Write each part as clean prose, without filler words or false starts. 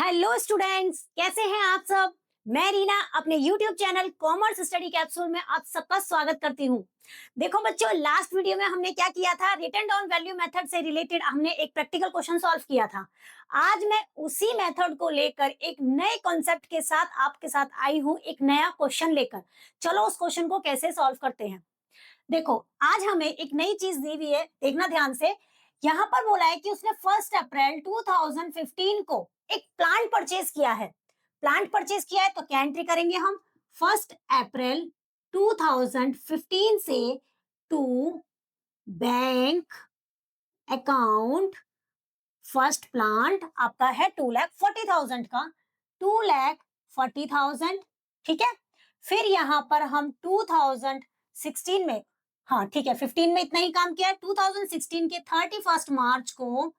Hello students, कैसे हैं आप सब। मैं रीना अपने YouTube channel commerce study capsule में आप सबका स्वागत करती हूँ। देखो बच्चों, लास्ट वीडियो में हमने क्या किया था, रिटन डाउन वैल्यू मेथड से रिलेटेड हमने एक प्रैक्टिकल क्वेश्चन सॉल्व किया था। आज मैं उसी मेथड को लेकर एक नए कॉन्सेप्ट के साथ आपके साथ आई हूँ, एक नया क्वेश्चन लेकर। चलो उस क्वेश्चन को कैसे सॉल्व करते हैं। देखो, आज हमें एक नई चीज दी हुई है, देखना ध्यान से। यहाँ पर बोला है कि उसने 1 अप्रैल 2015 को एक प्लांट परचेज किया है। प्लांट परचेज किया है तो क्या एंट्री करेंगे हम, 1 अप्रैल 2015 से to bank account first plant आपका है 2,40,000 का, 2,40,000। ठीक है, फिर यहां पर हम 2016 में, हाँ ठीक है, 15 में इतना ही काम किया है। 2016 के 31 मार्च को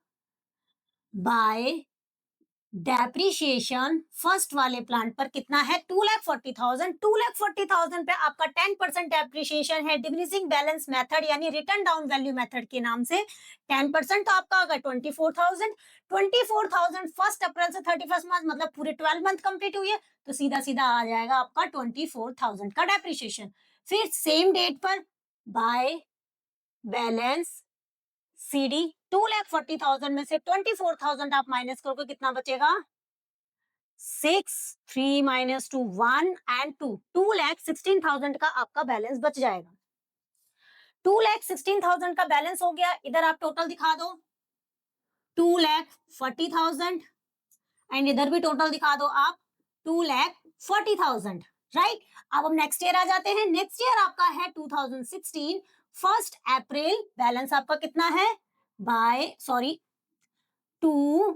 बाय डेप्रिशिएशन फर्स्ट वाले प्लांट पर कितना है, 2,40,000। 2,40,000 पे आपका 10% डेप्रिशिएशन है डिमिनिशिंग बैलेंस मेथड यानी रिटर्न डाउन वैल्यू मेथड के नाम से। 10% तो आपका होगा 24,000। 24,000 1 अप्रैल से 31 मार्च मतलब पूरे 12 मंथ कंप्लीट हुई है, तो सीधा सीधा आ जाएगा आपका 24,000 का डेप्रिशिएशन। फिर सेम डेट पर बाय बैलेंस सीडी 2,40,000 में से 24,000 आप माइनस करोगे, कितना बचेगा, 6, 3 माइनस 2 1 एंड 2, 2,16,000 का आपका बैलेंस बच जाएगा। 2,16,000 का बैलेंस हो गया। इधर आप टोटल दिखा दो, 2,40,000 एंड इधर भी टोटल दिखा दो आप, 2,40,000। राइट, अब हम नेक्स्ट ईयर आ जाते हैं। नेक्स्ट ईयर आपका है 2016, 1 अप्रैल बैलेंस आपका कितना है, टू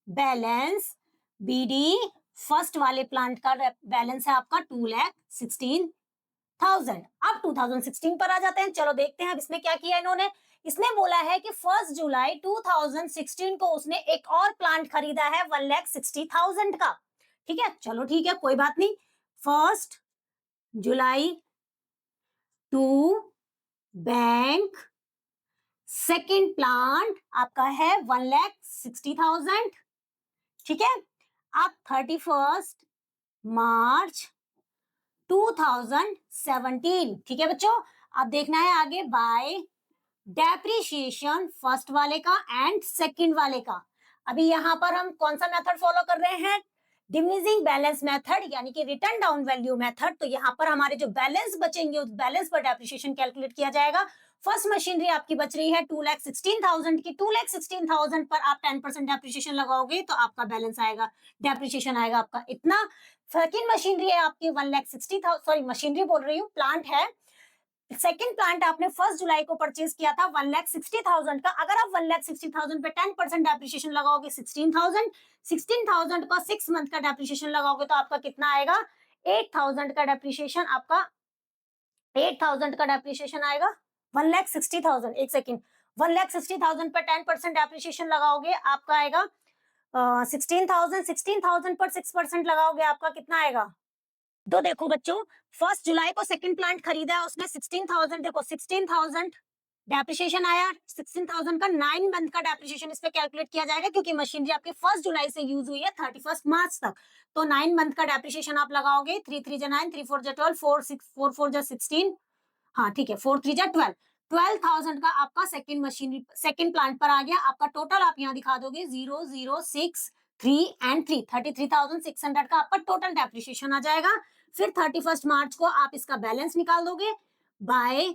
बैलेंस बीडी फर्स्ट वाले प्लांट का बैलेंस है आपका 2,16,000। अब 2016 पर आ जाते हैं। चलो देखते हैं अब इसमें क्या किया इन्होंने। इसने बोला है कि 1 जुलाई 2016 को उसने एक और प्लांट खरीदा है 1,60,000 का। ठीक है, चलो ठीक है, कोई बात नहीं। 1 जुलाई टू बैंक सेकेंड प्लांट आपका है 1,60,000। ठीक है, अब 31 मार्च 2017। ठीक है बच्चों, अब देखना है आगे बाय डेप्रिशिएशन फर्स्ट वाले का एंड सेकंड वाले का। अभी यहां पर हम कौन सा मेथड फॉलो कर रहे हैं, डिमिनिशिंग बैलेंस मेथड यानी कि रिटर्न डाउन वैल्यू मेथड। तो यहां पर हमारे जो बैलेंस बचेंगे उस बैलेंस पर डेप्रिशिएशन कैलकुलेट किया जाएगा। फर्स्ट मशीनरी आपकी बच रही है 2,16,000 की। 2,16,000 पर आप 10% डेप्रिशिएशन लगाओगे तो आपका बैलेंस आएगा, डेप्रिशिएशन आएगा आपका इतना। सेकंड मशीनरी है आपकी 1,60,000, सॉरी मशीनरी बोल रही हूँ, प्लांट है। सेकंड प्लांट आपने 1 जुलाई को परचेज किया था 1,60,000 का। अगर आप 1,60,000 पे 10% डेप्रिशिएशन लगाओगे 16,000, 16,000 का 6 मंथ का डेप्रिशिएशन लगाओगे तो आपका कितना आएगा, 8,000 का डेप्रिशिएशन आपका, 8,000 का डेप्रिशिएशन आएगा। 1,60,000, एक सेकेंड, 1,60,000 पर 10% डेप्रिशिएशन लगाओगे आपका आएगा 16,000। 16,000 पर 6% लगाओगे आपका कितना आएगा। तो देखो बच्चों, 1 जुलाई को सेकंड प्लांट खरीदा है उसने 16,000, देखो 16,000 डेप्रिशिएशन आया। 16,000 का 9 मंथ का डेप्रिशिएशन इस पे कैलकुलेट किया जाएगा क्योंकि मशीनरी आपकी 1 जुलाई से यूज हुई है 31 मार्च तक। तो 9 मंथ का डेप्रिशिएशन आप लगाओगे, 3 3 जा 9, 3 4 जा 12, 4 6 4 4 जा 16, हाँ ठीक है, 4 3 जा 12, 12,000 का आपका सेकंड मशीनरी सेकंड प्लांट पर आ गया। आपका टोटल आप यहाँ दिखा दोगे 0 0 6 3 एंड 3, 33,600 का आपका टोटल डेप्रिशिएशन आ जाएगा। फिर 31 मार्च को आप इसका बैलेंस निकाल दोगे बाय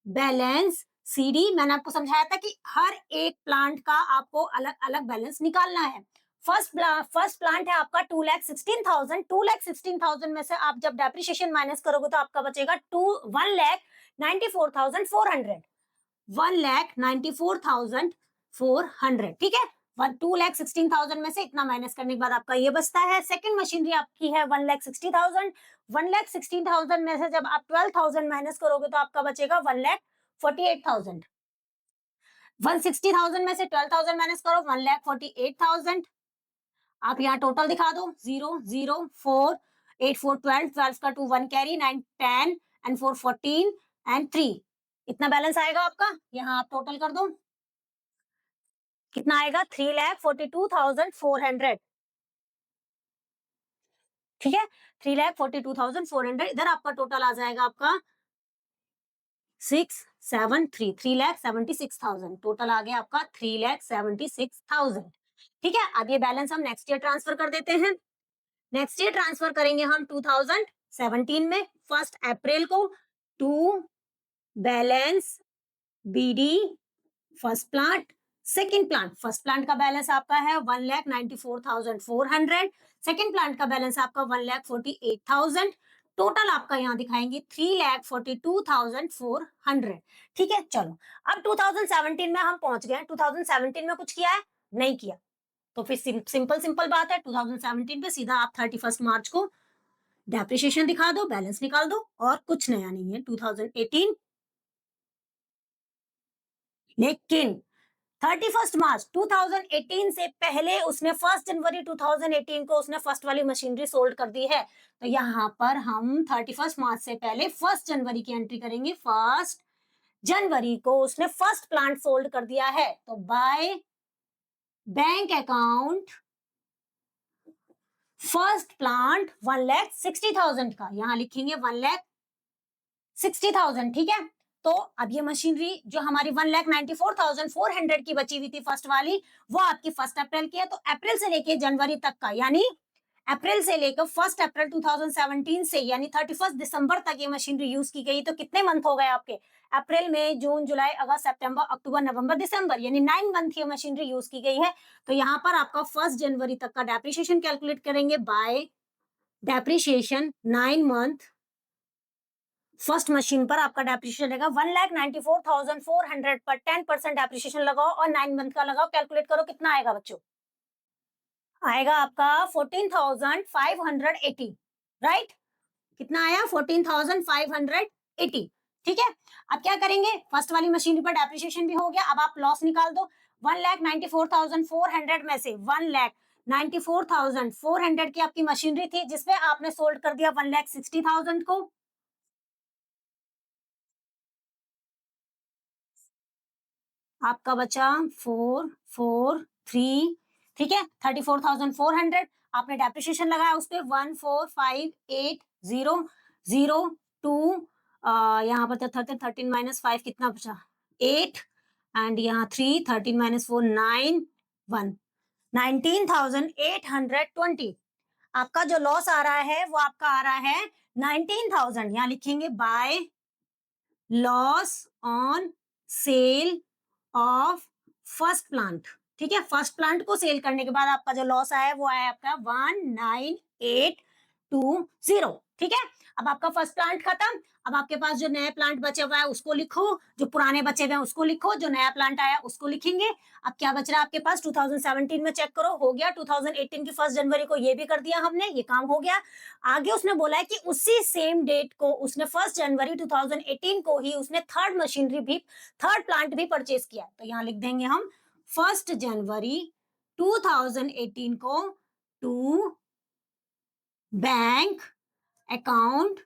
बैलेंस सीडी। मैंने आपको समझाया था कि हर एक प्लांट का आपको अलग अलग बैलेंस निकालना है। फर्स्ट प्लांट है आपका 2,16,000। 2,16,000 में से आप जब डेप्रिशिएशन माइनस करोगे तो आपका बचेगा 1,94,400, 1,94,400। ठीक है, 2,16,000 में से इतना माइनस करने के बाद आपका ये बचता है। सेकंड मशीनरी आपकी है 1,60,000। 1,60,000 में से जब आप 12,000 माइनस करोगे तो आपका बचेगा 1,48,000। 160,000 में से 12,000 माइनस करो, 1,48,000। आप यहाँ टोटल दिखा दो, 0 0 4 8 4 12, 12 का 2 1 कैरी, 9 10 एंड 4 14 एंड 3, इतना बैलेंस आएगा आपका। यहाँ आप टोटल कर दो, कितना आएगा, 3,42,400। ठीक है, 3,42,400। इधर आपका टोटल आ जाएगा आपका 3,76,000। टोटल आ गया आपका 3,76,000। ठीक है, अब ये बैलेंस हम नेक्स्ट ईयर ट्रांसफर कर देते हैं। नेक्स्ट ईयर ट्रांसफर करेंगे हम 2017 में, 1 अप्रैल को to balance BD first plant second plant. First plant का बैलेंस आपका है 1,94,400। सेकंड प्लांट का बैलेंस आपका 1,48,000। टोटल आपका यहाँ दिखाएंगे 3,42,400। ठीक है, चलो अब 2017 में हम पहुंच गए। 2017 में कुछ किया है? नहीं किया। तो फिर सिंपल सिंपल बात है, 2017 पे सीधा आप 31 मार्च को डेप्रिसिएशन दिखा दो, बैलेंस निकाल दो, और कुछ नया नहीं है 2018। लेकिन 31 मार्च 2018 से पहले उसने 1 जनवरी 2018 को उसने फर्स्ट वाली मशीनरी सोल्ड कर दी है। तो यहाँ पर हम 31 मार्च से पहले 1 जनवरी की एंट्री करेंगे। 1 जनवरी को उसने फर्स्ट प्लांट सोल्ड कर दिया है। तो by bank account first plant 1,60,000 का, यहां लिखेंगे 1,60,000। ठीक है, तो अब ये मशीनरी जो हमारी 1,94,400 की बची हुई थी फर्स्ट वाली, वो आपकी 1 अप्रैल की है। तो अप्रैल से लेके जनवरी तक का, यानी अप्रैल से लेकर 1 अप्रैल 2017 से यानी 31 दिसंबर तक ये मशीनरी यूज की गई। तो कितने मंथ हो गए आपके? अप्रैल, मई, जून, जुलाई, अगस्त, सितंबर, अक्टूबर, नवंबर, दिसंबर, यानी 9 मंथ ये मशीनरी यूज की गई है। तो यहाँ पर आपका 1 जनवरी तक का डेप्रिसिएशन कैलकुलेट करेंगे bye depreciation 9 month. First machine पर आपका डेप्रिसिएशन रहेगा 1,94,400 पर 10% डेप्रिसिएशन लगाओ और 9 मंथ का लगाओ। कैलकुलेट करो कितना आएगा बच्चों? आएगा आपका 14,580। राइट, कितना आया? 14,580। ठीक है, अब क्या करेंगे? फर्स्ट वाली मशीनरी पर डेप्रिसिएशन भी हो गया। अब आप लॉस निकाल दो। 1,94,400 में से 1,94,400 की आपकी मशीनरी थी, जिसमें आपने सोल्ड कर दिया 1,60,000 को। आपका बचा 443। ठीक है, 34,400 आपने डेप्रिसिएशन लगाया उस पर 1458,002। यहाँ पर 13 - 5 कितना बचा? 8। एंड यहाँ 3, 13 - 4 9 1 19,820। आपका जो लॉस आ रहा है वो आपका आ रहा है 19,000। यहाँ लिखेंगे by loss on sale of first plant. ठीक है, फर्स्ट प्लांट को सेल करने के बाद आपका जो लॉस आया वो आया आपका 19,820। ठीक है, अब आपका फर्स्ट प्लांट खत्म। अब आपके पास जो नया प्लांट बचे हुआ है उसको लिखो, जो पुराने बचे हुए हैं उसको लिखो, जो नया प्लांट आया उसको लिखेंगे। अब क्या बच रहा है आपके पास? 2017 में चेक करो, हो गया। 2018 की 1 जनवरी को ये भी कर दिया हमने, ये काम हो गया। आगे उसने बोला है कि उसी सेम डेट को उसने 1 जनवरी 2018 को ही उसने थर्ड मशीनरी भी, थर्ड प्लांट भी परचेज किया। तो यहां लिख देंगे हम 1 जनवरी 2018 को to bank account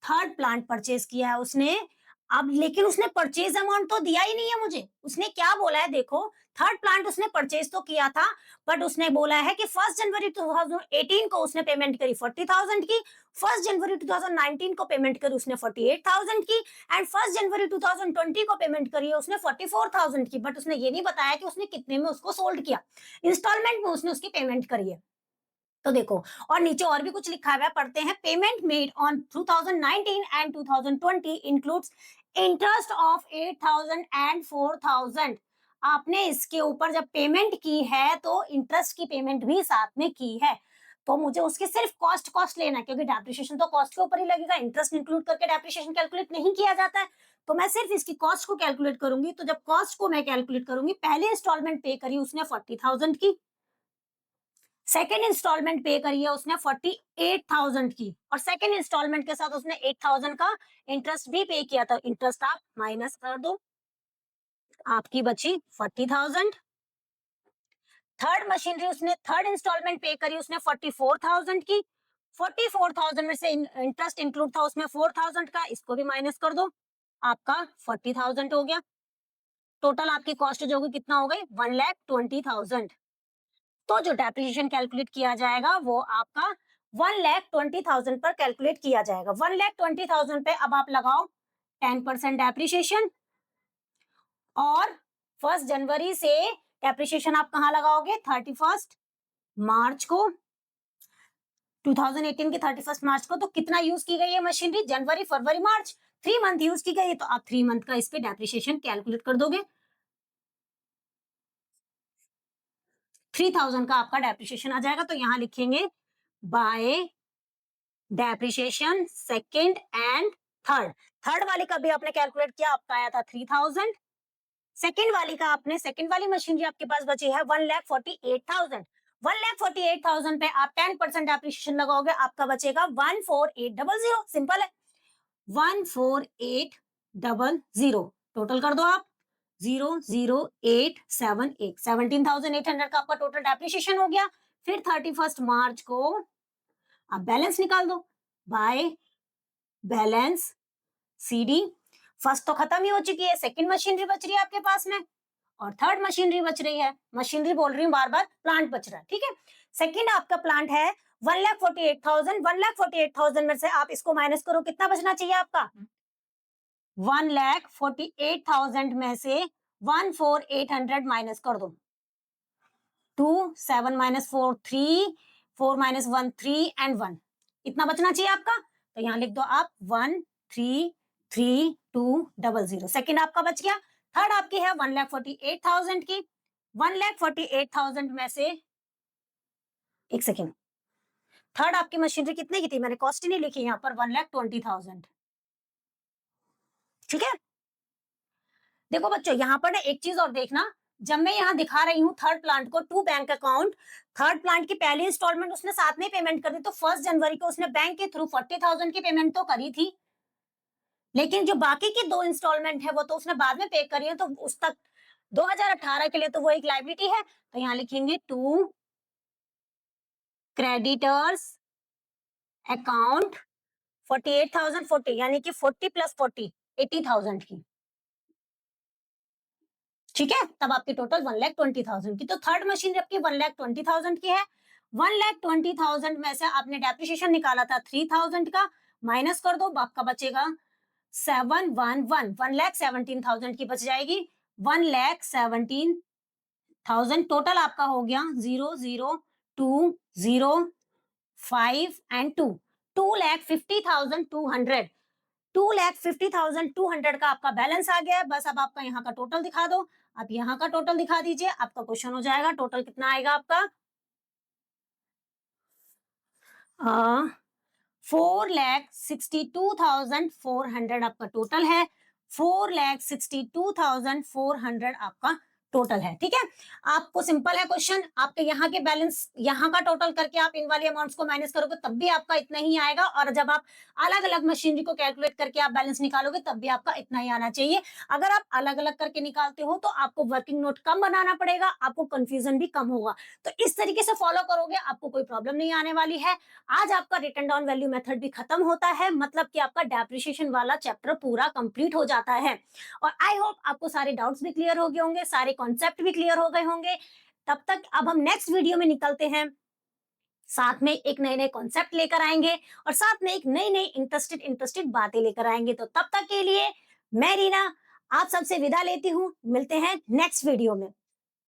third plant purchase किया है उसने। अब लेकिन उसने परचेज अमाउंट तो दिया ही नहीं है मुझे। उसने क्या बोला है देखो, थर्ड प्लांट उसने परचेज तो किया था, बट उसने बोला है कि 1 जनवरी 2018 को उसने पेमेंट करी 40,000 की, 1 जनवरी 2019 को पेमेंट करी उसने 48,000 की, एंड 1 जनवरी 2020 को पेमेंट करी है उसने 44,000 की। बट उसने ये नहीं बताया कि उसने कितने में उसको सोल्ड किया, इंस्टॉलमेंट में उसने उसकी पेमेंट करी है। तो देखो, और नीचे और भी कुछ लिखा हुआ है, पढ़ते हैं। Payment made on 2019 and 2020 includes interest of 8,000 and 4,000। आपने इसके ऊपर जब पेमेंट की है तो इंटरेस्ट की पेमेंट भी साथ में की है। तो मुझे उसकी सिर्फ कॉस्ट लेना है, क्योंकि डेप्रिसिएशन तो कॉस्ट के ऊपर ही लगेगा, इंटरेस्ट इंक्लूड करके डेप्रिसिएशन कैलकुलेट नहीं किया जाता है। तो मैं सिर्फ इसकी कॉस्ट को कैलकुलेट करूंगी। तो जब कॉस्ट को मैं कैलकुलेट करूंगी, पहले इंस्टॉलमेंट पे करी उसने 40,000 की, सेकेंड इंस्टॉलमेंट पे करी है उसने 48,000 की, और सेकेंड इंस्टॉलमेंट के साथ उसने 8,000 का इंटरेस्ट भी पे किया था। इंटरेस्ट आप माइनस कर दो, आपकी बची 40,000। थर्ड मशीनरी उसने थर्ड इंस्टॉलमेंट पे करी उसने 44,000 की, 44,000 में से इंटरेस्ट इंक्लूड था उसमें 4,000 का, इसको भी माइनस कर दो, आपका 40,000 हो गया। टोटल आपकी कॉस्ट जो होगी कितना हो गई? 1,20,000। तो जो डेप्रिसिएशन कैलकुलेट किया जाएगा वो आपका 1,20,000 पर कैलकुलेट किया जाएगा। 1,20,000 पे अब आप लगाओ 10% डेप्रिसिएशन, और 1 जनवरी से डेप्रिसिएशन आप कहाँ लगाओगे? 31 मार्च को, 2018 के 31 मार्च को। तो कितना यूज की गई है मशीनरी? जनवरी, फरवरी, मार्च, 3 मंथ यूज की गई है। तो आप 3 मंथ का इस पे डेप्रिसिएशन कैलकुलेट कर दोगे। 3,000 का आपका डेप्रिसिएशन आ जाएगा। तो यहां लिखेंगे bye depreciation second and third. Third वाली का भी आपने कैलकुलेट किया, आपका आया था 3,000। सेकेंड वाली का आपने, सेकेंड वाली मशीनरी आपके पास बची है 1,48,000। 1,48,000 पे आप 10% डेप्रिसिएशन लगाओगे, आपका बचेगा 14800। सिंपल है, 14800। टोटल कर दो आप, 00878, 17,800 का आपका टोटल डेप्रिसिएशन हो गया। फिर 31 मार्च को आप बैलेंस निकाल दो बाय बैलेंस सीडी। फर्स्ट तो खत्म ही हो चुकी है, सेकंड मशीनरी बच रही है आपके पास में, और थर्ड मशीनरी बच रही है। मशीनरी बोल रही हूँ बार बार, प्लांट बच रहा है, ठीक है। सेकंड आपका प्लांट है 1,48,000। 1,48,000 में से आप इसको माइनस करो, कितना बचना चाहिए आपका? 1,48,000 में से 1,4800 माइनस कर दो। 2 7 माइनस 4 3, 4 माइनस 1 3 एंड 1, इतना बचना चाहिए आपका। तो यहाँ लिख दो आप 1,33200। सेकंड आपका बच गया। थर्ड आपकी है 1,48,000 की। 1,48,000 में से, एक सेकेंड, थर्ड आपकी मशीनरी कितने की थी? मैंने कॉस्ट ही नहीं लिखी यहाँ पर, 1,20,000, ठीक है। देखो बच्चों, यहाँ पर ना एक चीज और देखना, जब मैं यहाँ दिखा रही हूँ थर्ड प्लांट को to bank account, third plant की पहली इंस्टॉलमेंट उसने साथ में पेमेंट कर दी। तो 1 जनवरी को उसने बैंक के थ्रू 40,000 की पेमेंट तो करी थी, लेकिन जो बाकी की 2 इंस्टॉलमेंट है वो तो उसने बाद में पे करी है। तो उस तक 2018 के लिए तो वो एक लाइबिलिटी है। तो यहाँ लिखेंगे टू क्रेडिटर्स अकाउंट 48,040, यानी कि 40 प्लस 40 80,000 की, ठीक है। तब आपकी टोटल 1,20,000 की। तो थर्ड मशीन आपकी 1,20,000 की है। 1,20,000 में से आपने डेप्रिसिएशन निकाला था 3,000 का, माइनस कर दो, आपका बचेगा 1,17,000 की बच जाएगी। 1,17,000 टोटल आपका हो गया। 0,02,0,5 एंड 2, 2,50,200। 2,50,200 का आपका बैलेंस आ गया है। बस अब आपका यहाँ का टोटल दिखा दो। आप यहाँ का टोटल दिखा दीजिए, आपका क्वेश्चन हो जाएगा। टोटल कितना आएगा आपका? 4,62,400 आपका टोटल है। 4,62,400 आपका टोटल है, ठीक है। आपको सिंपल है क्वेश्चन, आपके यहाँ के बैलेंस, यहाँ का टोटल करके आप इन वाली अमाउंट्स को माइनस करोगे तब भी आपका इतना ही आएगा, और जब आप अलग अलग मशीनरी को कैलकुलेट करके आप बैलेंस निकालोगे तब भी आपका इतना ही आना चाहिए। अगर आप अलग अलग करके निकालते हो तो आपको वर्किंग नोट कम बनाना पड़ेगा, आपको कंफ्यूजन भी कम होगा। तो इस तरीके से फॉलो करोगे, आपको कोई प्रॉब्लम नहीं आने वाली है। आज आपका रिटन डाउन वैल्यू मेथड भी खत्म होता है, मतलब कि आपका डेप्रिसिएशन वाला चैप्टर पूरा कंप्लीट हो जाता है। और आई होप आपको सारे डाउट्स भी क्लियर हो गए होंगे, सारे कॉन्सेप्ट भी क्लियर हो गए होंगे। तब तक अब हम नेक्स्ट वीडियो में निकलते हैं, साथ में एक नए नए कॉन्सेप्ट लेकर आएंगे, और साथ में एक नई नई इंटरेस्टेड बातें लेकर आएंगे। तो तब तक के लिए मैं रीना आप सबसे विदा लेती हूँ, मिलते हैं नेक्स्ट वीडियो में।